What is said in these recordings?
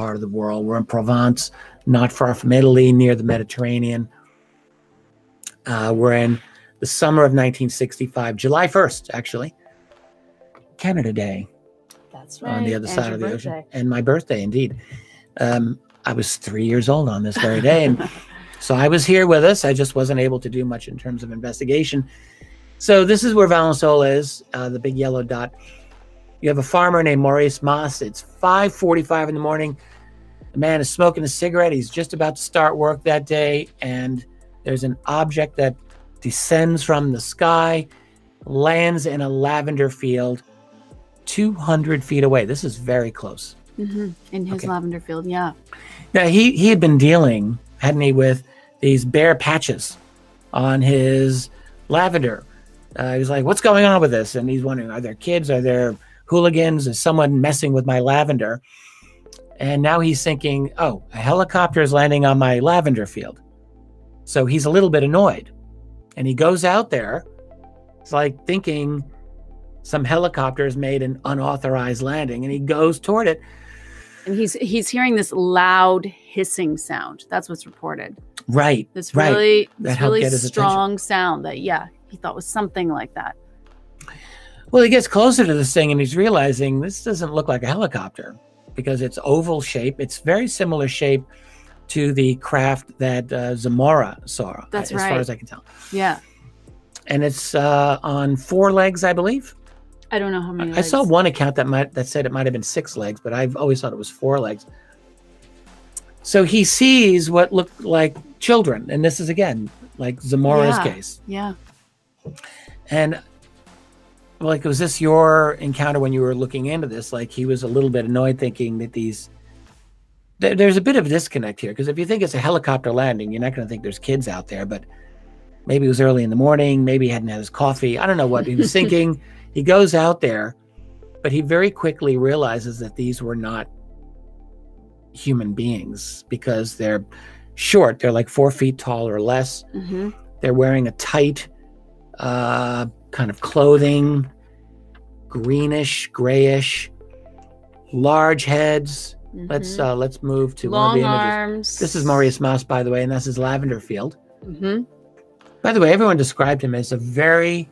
part of the world. We're in Provence, not far from Italy, near the Mediterranean. We're in the summer of 1965, July 1st, actually. Canada Day. That's right. On the other side of the birthday. ocean. And my birthday, indeed. I was 3 years old on this very day. And so I was here with us. I just wasn't able to do much in terms of investigation. So this is where Valensole is, the big yellow dot. You have a farmer named Maurice Masse. It's 5:45 in the morning. The man is smoking a cigarette. He's just about to start work that day. And there's an object that descends from the sky, lands in a lavender field 200 feet away. This is very close. In his lavender field, yeah. Now, he had been dealing, hadn't he, with these bare patches on his lavender. He was like, what's going on with this? And he's wondering, are there kids? Are there hooligans? Is someone messing with my lavender? And now he's thinking, oh, a helicopter is landing on my lavender field. So he's a little bit annoyed. And he goes out there. It's like thinking some helicopters made an unauthorized landing, and he goes toward it. And he's hearing this loud hissing sound. That's what's reported. Right. This really attention. strong sound that, yeah, he thought was something like that. Well, he gets closer to this thing and he's realizing this doesn't look like a helicopter because it's oval shape. It's very similar shape to the craft that Zamora saw, That's as far as I can tell. Yeah. And it's on 4 legs, I believe. I don't know how many I legs. saw one account that said it might have been 6 legs, but I've always thought it was 4 legs. So he sees what looked like children. And this is, again, like Zamora's case. Yeah. And like, was this your encounter when you were looking into this? Like, he was a little bit annoyed thinking that there's a bit of a disconnect here. Because if you think it's a helicopter landing, you're not going to think there's kids out there. But maybe it was early in the morning. Maybe he hadn't had his coffee. I don't know what he was thinking. He goes out there, but he very quickly realizes that these were not human beings because they're short. They're like 4 feet tall or less. They're wearing a tight kind of clothing, greenish, grayish, large heads. Let's move to one of the images. Arms. This is Maurice Masse, by the way, and that's his lavender field. By the way, everyone described him as a very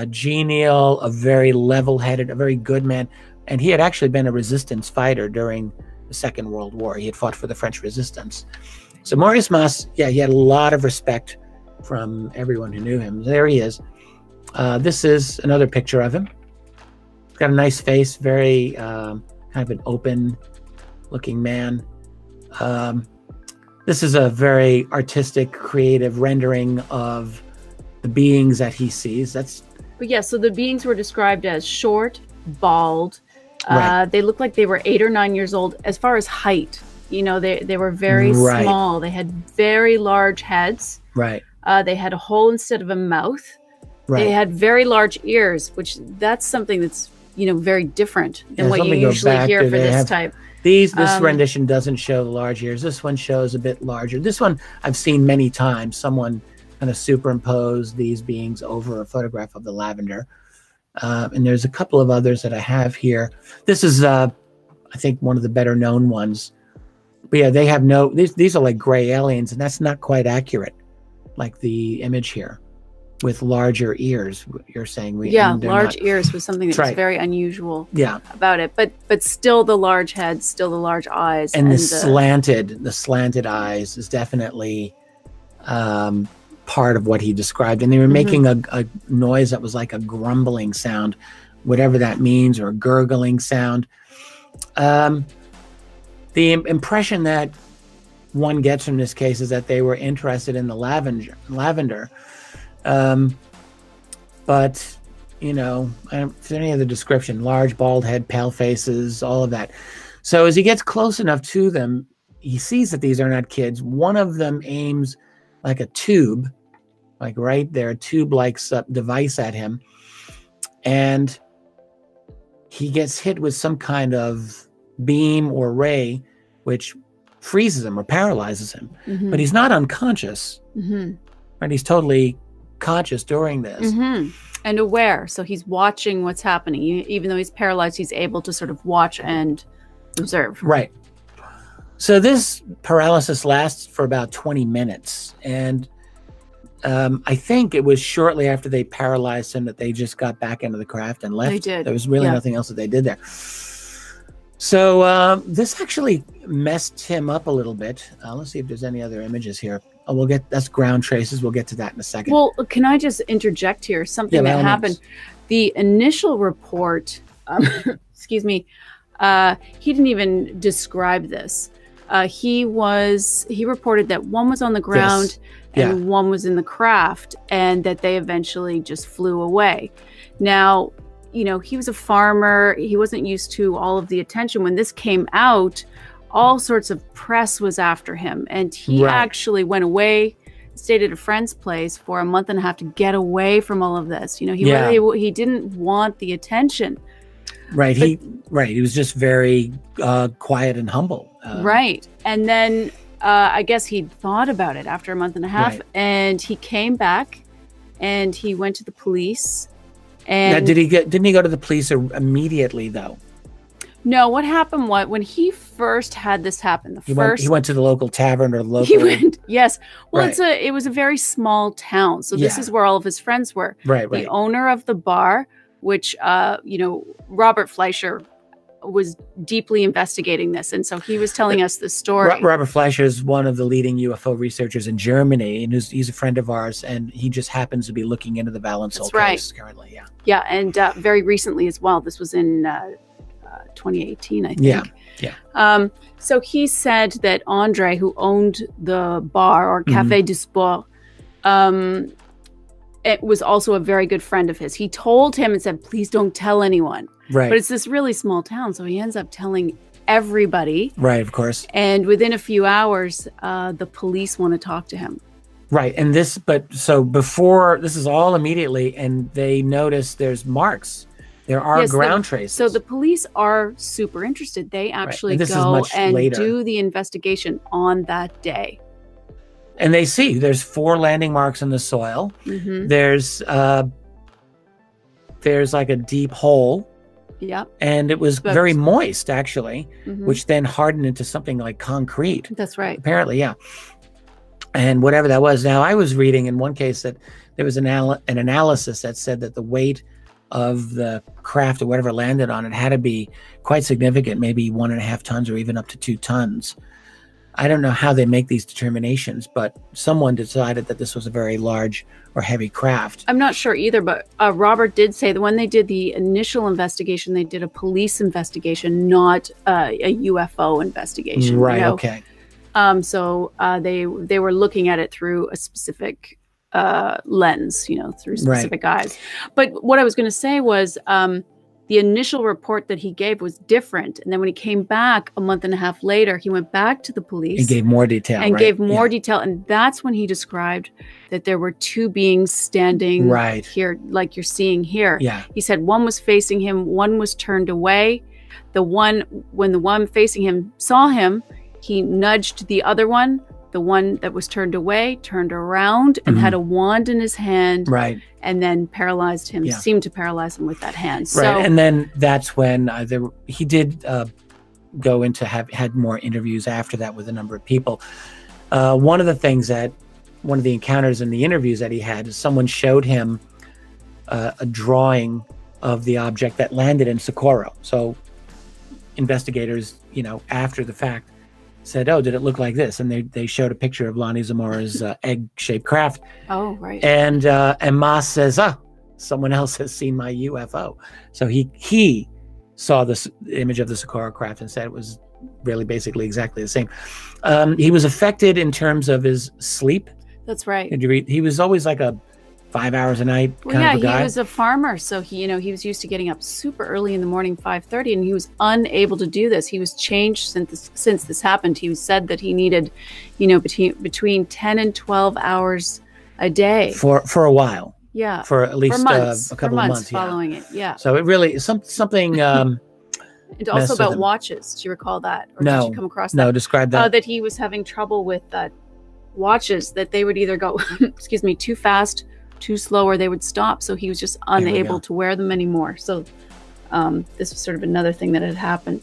genial, a very level-headed, a very good man. And he had actually been a resistance fighter during the Second World War. He had fought for the French resistance. So Maurice Masse, yeah, he had a lot of respect from everyone who knew him. There he is. This is another picture of him. He's got a nice face, very kind of an open-looking man. This is a very artistic, creative rendering of the beings that he sees. But yeah, so the beings were described as short, bald. Right. They looked like they were 8 or 9 years old. As far as height, you know, they were very small. They had very large heads. Right. They had a hole instead of a mouth. Right. They had very large ears, which that's something that's, you know, very different than what you usually hear for this type. This rendition doesn't show the large ears. This one shows a bit larger. This one I've seen many times. Someone kind of superimposed these beings over a photograph of the lavender. And there's a couple of others that I have here. This is, I think, one of the better known ones. But yeah, they have these are like gray aliens, and that's not quite accurate, like the image here with larger ears. You're saying large ears was something that was very unusual about it. But still the large head, still the large eyes. And the slanted eyes is definitely part of what he described. And they were making a noise that was like a grumbling sound, whatever that means, or a gurgling sound. The impression that one gets from this case is that they were interested in the lavender. But, you know, if there's any other description, large bald head, pale faces, all of that. So as he gets close enough to them, he sees that these are not kids. One of them aims like a tube, like right there, a tube-like device at him. And he gets hit with some kind of beam or ray, which freezes him or paralyzes him. But he's not unconscious. Right? He's totally conscious during this. And aware. So he's watching what's happening. Even though he's paralyzed, he's able to sort of watch and observe. Right. So this paralysis lasts for about 20 minutes. And I think it was shortly after they paralyzed him that they just got back into the craft and left. They did. There was really nothing else that they did there. So this actually messed him up a little bit. Let's see if there's any other images here. Oh, that's ground traces. We'll get to that in a second. Well, can I just interject here? Something that happened. The initial report, excuse me, he didn't even describe this. He reported that one was on the ground and one was in the craft, and that they eventually just flew away. Now, you know, he was a farmer. He wasn't used to all of the attention. When this came out, all sorts of press was after him, and he actually went away, stayed at a friend's place for a month and a half to get away from all of this. You know, he didn't want the attention. Right. He was just very quiet and humble. Right. And then I guess he thought about it after a month and a half, and he came back and he went to the police. And now, didn't he go to the police immediately though? No, what happened when he first had this happen, he went to the local tavern or local. Yes. Well, it was a very small town. So this is where all of his friends were. Right. The owner of the bar, which, you know, Robert Fleischer was deeply investigating this. And so he was telling us this story. Robert Fleischer is one of the leading UFO researchers in Germany, and he's a friend of ours, and he just happens to be looking into the Valensole case currently. Yeah. Yeah. And very recently as well. This was in 2018, I think. Yeah. So he said that Andre, who owned the bar or Café du Sport, it was also a very good friend of his. He told him and said, please don't tell anyone. Right. But it's this really small town, so he ends up telling everybody. Right, of course. And within a few hours, the police want to talk to him. Right. And this is all immediately, and they notice there's marks. There are ground traces. So the police are super interested. They actually go and do the investigation on that day. And they see there's 4 landing marks in the soil. There's like a deep hole. Yep. And it was very moist, actually, which then hardened into something like concrete. That's right. Apparently, yeah. And whatever that was. Now, I was reading in one case that there was an analysis that said that the weight of the craft or whatever landed on it had to be quite significant, maybe 1.5 tons or even up to 2 tons. I don't know how they make these determinations, but someone decided that this was a very large or heavy craft. I'm not sure either, but Robert did say that when they did the initial investigation, they did a police investigation, not a UFO investigation. Right, you know? okay. So they were looking at it through a specific lens, you know, through specific eyes. But what I was going to say was the initial report that he gave was different. And then when he came back a month and a half later, he went back to the police. He gave more detail. And gave more detail. And that's when he described that there were 2 beings standing here, like you're seeing here. Yeah. He said one was facing him, one was turned away. When the one facing him saw him, he nudged the other one. The one that was turned away turned around and had a wand in his hand, and then paralyzed him. Seemed to paralyze him with that hand. So, and then that's when he did go into had more interviews after that with a number of people. One of the encounters in the interviews that he had is someone showed him a drawing of the object that landed in Socorro. So investigators, you know, after the fact, said, oh, did it look like this? And they showed a picture of Lonnie Zamora's egg-shaped craft. Oh, right. And Masse says, someone else has seen my UFO. So he saw this image of the Socorro craft and said it was really basically exactly the same. He was affected in terms of his sleep. That's right. Did you read? He was always like a 5 hours a night kind of a guy. He was a farmer, so he was used to getting up super early in the morning, 5:30, and he was unable to do this. He was changed since this happened. He said that he needed, between 10 and 12 hours a day for a while. Yeah, for at least a couple of months following it. Yeah. So it really something. And also about watches. Do you recall that? Or did you come across that? No, describe that. That he was having trouble with watches, that they would either go, too fast, too slow, or they would stop. So he was just unable to wear them anymore. So this was sort of another thing that had happened.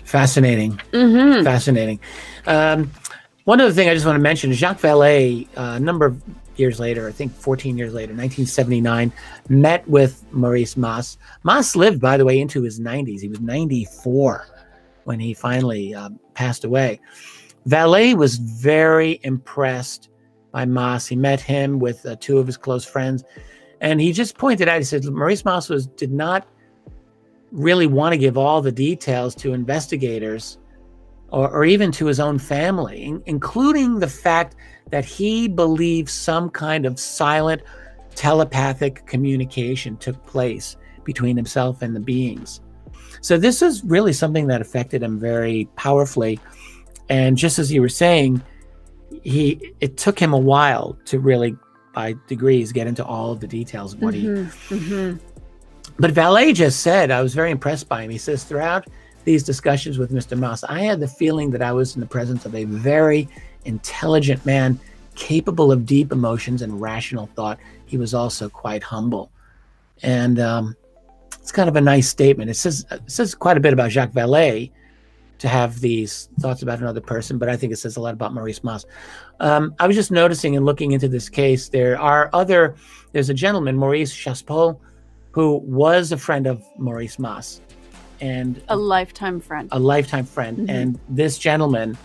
Fascinating. Fascinating. One other thing I just want to mention is Jacques Vallée, a number of years later, I think 14 years later, 1979, met with Maurice Masse. Masse lived, by the way, into his 90s. He was 94 when he finally passed away. Vallée was very impressed by Masse. He met him with two of his close friends, and he just pointed out, he said, Maurice Masse did not really want to give all the details to investigators or even to his own family, including the fact that he believed some kind of silent telepathic communication took place between himself and the beings. So this is really something that affected him very powerfully. And just as you were saying, it took him a while to really, by degrees, get into all of the details of what he... But Vallée just said, I was very impressed by him. He says, throughout these discussions with Mr. Masse, I had the feeling that I was in the presence of a very intelligent man, capable of deep emotions and rational thought. He was also quite humble. And it's kind of a nice statement. It says quite a bit about Jacques Vallée to have these thoughts about another person, but I think it says a lot about Maurice Masse. I was just noticing and looking into this case, there's a gentleman, Maurice Chaspol, who was a friend of Maurice Masse. And a lifetime friend. And this gentleman,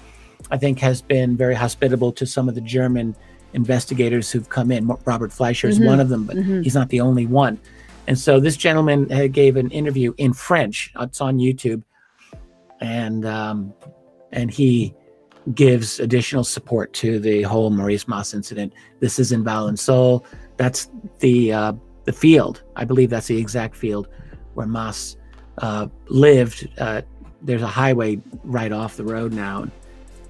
I think, has been very hospitable to some of the German investigators who've come in. Robert Fleischer is one of them, but he's not the only one. And so this gentleman gave an interview in French. It's on YouTube. And he gives additional support to the whole Maurice Masse incident. This is in Valensole. That's the field. I believe that's the exact field where Masse lived. There's a highway right off the road now.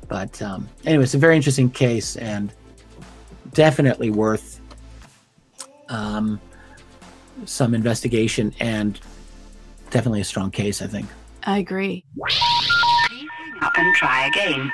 But anyway, it's a very interesting case and definitely worth some investigation, and definitely a strong case, I think. I agree. Please hang up and try again.